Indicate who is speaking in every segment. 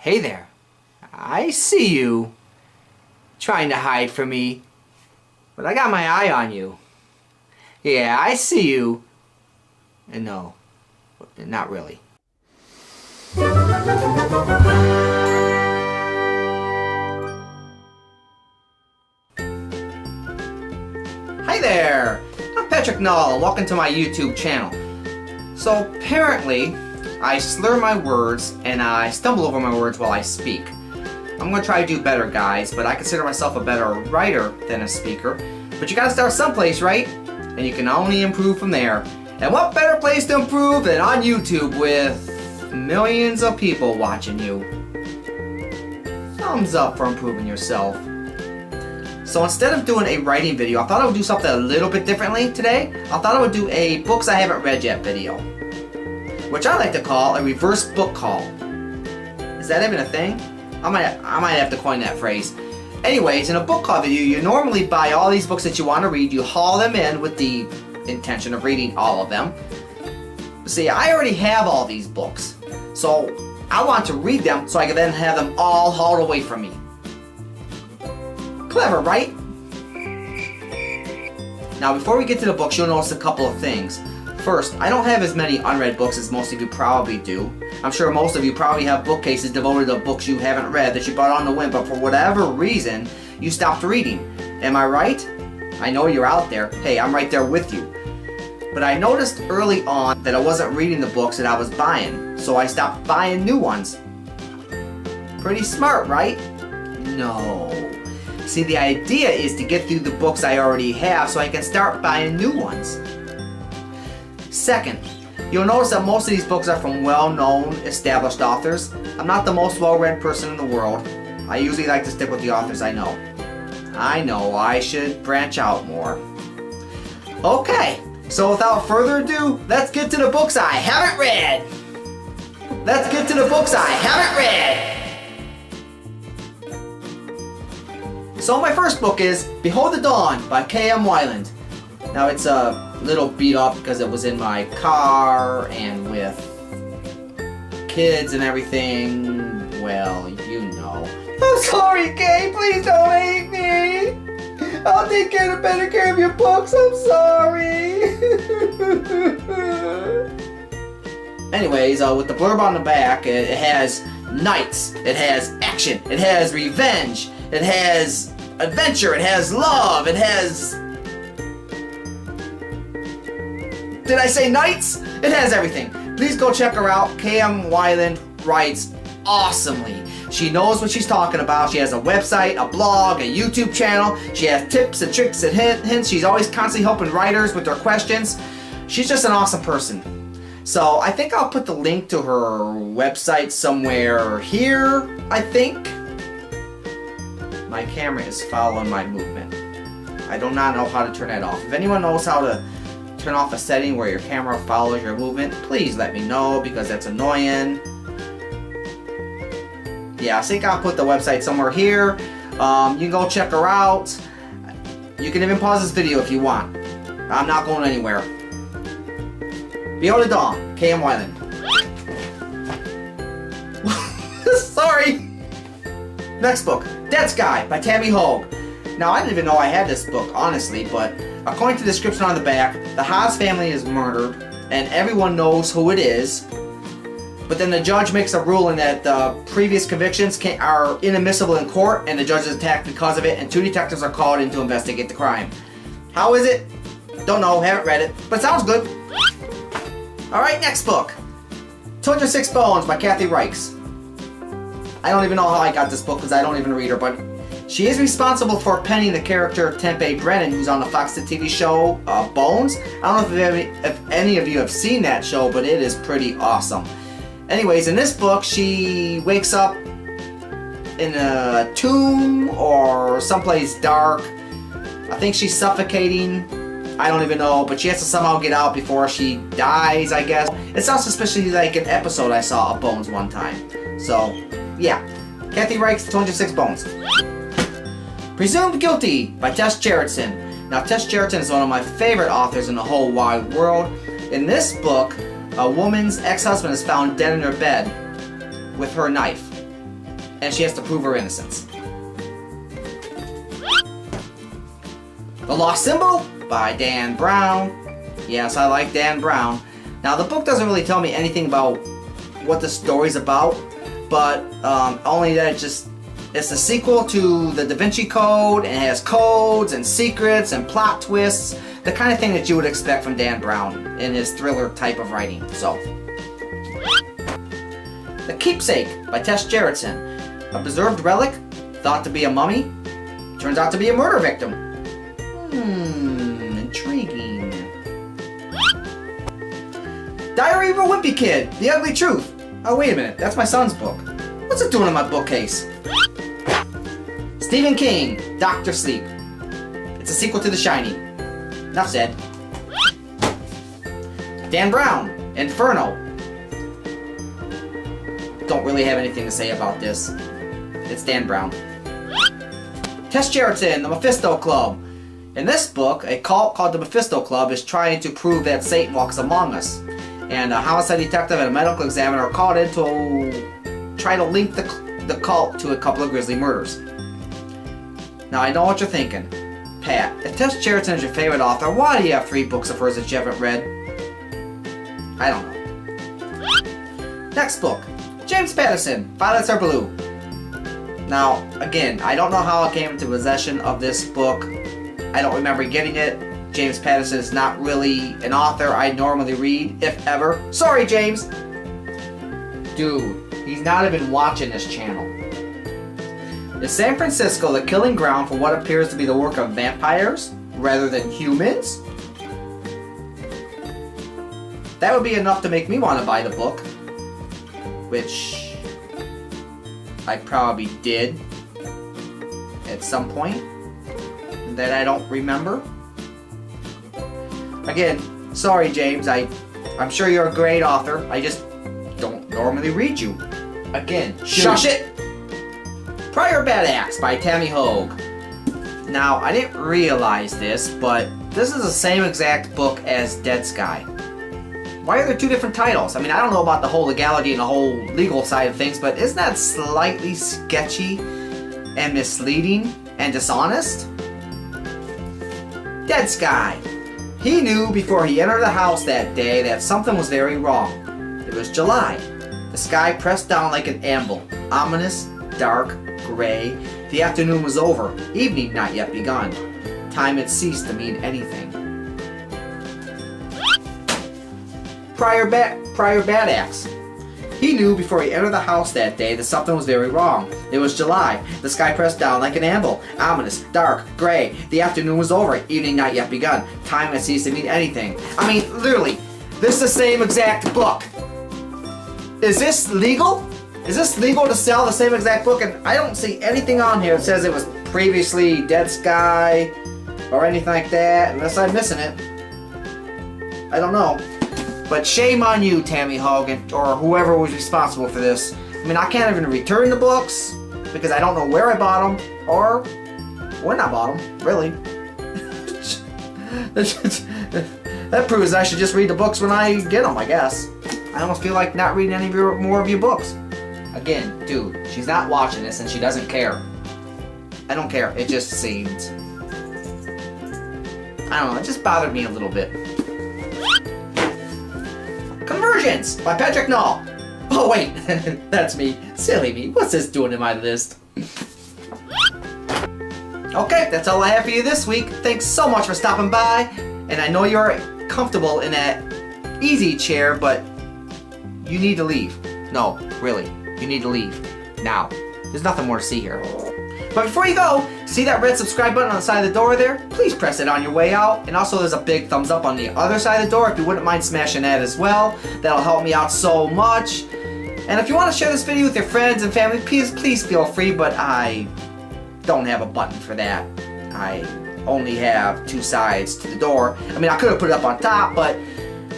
Speaker 1: Hey there. I see you trying to hide from me, but I got my eye on you. Yeah, I see you. And no, not really. Hi there. I'm patnull. Welcome to my YouTube channel. So apparently, I slur my words and I stumble over my words while I speak. I'm going to try to do better, guys, but I consider myself a better writer than a speaker. But you got to start someplace, right? And you can only improve from there. And what better place to improve than on YouTube with millions of people watching you? Thumbs up for improving yourself. So instead of doing a writing video, I thought I would do something a little bit differently today. I thought I would do a books I haven't read yet video, which I like to call a reverse book call. Is that even a thing? I might have to coin that phrase. Anyways, in a book call video, you normally buy all these books that you want to read, you haul them in with the intention of reading all of them. See, I already have all these books, so I want to read them so I can then have them all hauled away from me. Clever, right? Now, before we get to the books, you'll notice a couple of things. First, I don't have as many unread books as most of you probably do. I'm sure most of you probably have bookcases devoted to books you haven't read that you bought on the whim, but for whatever reason, you stopped reading. Am I right? I know you're out there. Hey, I'm right there with you. But I noticed early on that I wasn't reading the books that I was buying, so I stopped buying new ones. Pretty smart, right? No. See, the idea is to get through the books I already have so I can start buying new ones. Second, you'll notice that most of these books are from well-known, established authors. I'm not the most well-read person in the world. I usually like to stick with the authors I know. I know I should branch out more. Okay, so without further ado, let's get to the books I haven't read. Let's get to the books I haven't read. So my first book is Behold the Dawn by K.M. Wyland. Now it's a little beat up because it was in my car and with kids and everything. Well, you know. I'm sorry, Kay. Please don't hate me. I'll take better care of your books. I'm sorry. Anyways, with the blurb on the back, it has knights, it has action, it has revenge, it has adventure, it has love, it has... Did I say knights? It has everything. Please go check her out. K.M. Wyland writes awesomely. She knows what she's talking about. She has a website, a blog, a YouTube channel. She has tips and tricks and hints. She's always constantly helping writers with their questions. She's just an awesome person. So I think I'll put the link to her website somewhere here, I think. My camera is following my movement. I do not know how to turn that off. If anyone knows how to turn off a setting where your camera follows your movement, please let me know because that's annoying. Yeah, I think I'll put the website somewhere here. You can go check her out. You can even pause this video if you want. I'm not going anywhere. Behold the Dawn, K.M. Wyland. Sorry. Next book, Dead Sky by Tammy Hogue. Now, I didn't even know I had this book, honestly, but according to the description on the back, the Haas family is murdered, and everyone knows who it is. But then the judge makes a ruling that the previous convictions are inadmissible in court, and the judge is attacked because of it, and 2 detectives are called in to investigate the crime. How is it? Don't know, haven't read it, but sounds good. Alright, next book. 206 Bones by Kathy Reichs. I don't even know how I got this book because I don't even read her, but she is responsible for penning the character Tempe Brennan, who's on the Fox TV show Bones. I don't know if any of you have seen that show, but it is pretty awesome. Anyways, in this book, she wakes up in a tomb or someplace dark. I think she's suffocating. I don't even know, but she has to somehow get out before she dies, I guess. It sounds suspiciously like an episode I saw of Bones one time. So, yeah. Kathy Reichs, 206 Bones. Presumed Guilty by Tess Gerritsen. Now, Tess Gerritsen is one of my favorite authors in the whole wide world. In this book, a woman's ex-husband is found dead in her bed with her knife. and she has to prove her innocence. The Lost Symbol by Dan Brown. Yes, I like Dan Brown. Now, the book doesn't really tell me anything about what the story's about, but only that it's a sequel to the Da Vinci Code, and it has codes and secrets and plot twists, the kind of thing that you would expect from Dan Brown in his thriller type of writing. So, The Keepsake by Tess Gerritsen. A preserved relic, thought to be a mummy, turns out to be a murder victim. Intriguing. Diary of a Wimpy Kid, The Ugly Truth. Oh, wait a minute, that's my son's book. What's it doing in my bookcase? Stephen King, Dr. Sleep. It's a sequel to The Shining. Enough said. Dan Brown, Inferno. Don't really have anything to say about this. It's Dan Brown. Tess Gerritsen, The Mephisto Club. In this book, a cult called the Mephisto Club is trying to prove that Satan walks among us. And a homicide detective and a medical examiner are called in to try to link the cult to a couple of grisly murders. Now, I know what you're thinking. Pat, if Tess Gerritsen is your favorite author, why do you have 3 books of hers that you haven't read? I don't know. Next book. James Patterson, Violets Are Blue. Now, again, I don't know how I came into possession of this book. I don't remember getting it. James Patterson is not really an author I normally read, if ever. Sorry, James! Dude, he's not even watching this channel. Is San Francisco the killing ground for what appears to be the work of vampires rather than humans? That would be enough to make me want to buy the book. Which I probably did at some point that I don't remember. Again, sorry James, I'm sure you're a great author. I just don't normally read you. Again, shush it! Prior Bad Axe by Tammy Hogue. Now, I didn't realize this, but this is the same exact book as Dead Sky. Why are there 2 different titles? I mean, I don't know about the whole legality and the whole legal side of things, but isn't that slightly sketchy and misleading and dishonest? Dead Sky. He knew before he entered the house that day that something was very wrong. It was July. The sky pressed down like an anvil, ominous, dark, gray. The afternoon was over, evening not yet begun. Time had ceased to mean anything. Prior Bad Axe. He knew before he entered the house that day that something was very wrong. It was July. The sky pressed down like an anvil, ominous, dark, gray. The afternoon was over, evening not yet begun. Time had ceased to mean anything. I mean, literally, this is the same exact book. Is this legal? Is this legal to sell the same exact book? And I don't see anything on here that says it was previously Dead Sky or anything like that, unless I'm missing it. I don't know. But shame on you, Tammy Hogan, or whoever was responsible for this. I mean, I can't even return the books because I don't know where I bought them or when I bought them, really. That proves I should just read the books when I get them, I guess. I almost feel like not reading any more of your books. Again, dude, she's not watching this and she doesn't care. I don't care, it just seems. I don't know, it just bothered me a little bit. Convergence by Patrick Null. Oh wait, that's me. Silly me. What's this doing in my list? Okay, that's all I have for you this week. Thanks so much for stopping by. And I know you're comfortable in that easy chair, but you need to leave. No, really, you need to leave. Now. There's nothing more to see here. But before you go, see that red subscribe button on the side of the door there? Please press it on your way out. And also there's a big thumbs up on the other side of the door if you wouldn't mind smashing that as well. That'll help me out so much. And if you want to share this video with your friends and family, please feel free, but I don't have a button for that. I only have 2 sides to the door. I mean, I could have put it up on top, but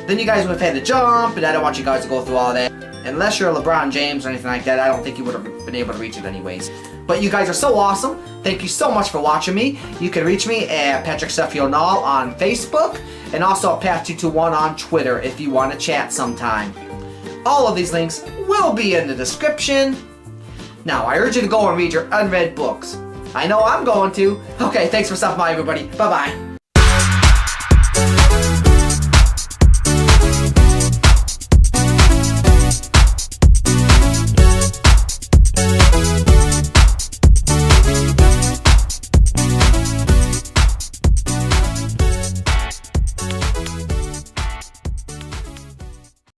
Speaker 1: then you guys would have had to jump, and I don't want you guys to go through all that. Unless you're LeBron James or anything like that, I don't think you would have been able to reach it anyways. But you guys are so awesome. Thank you so much for watching me. You can reach me at Patrick Null on Facebook, and also at Pat221 on Twitter if you want to chat sometime. All of these links will be in the description. Now, I urge you to go and read your unread books. I know I'm going to. Okay, thanks for stopping by, everybody. Bye-bye.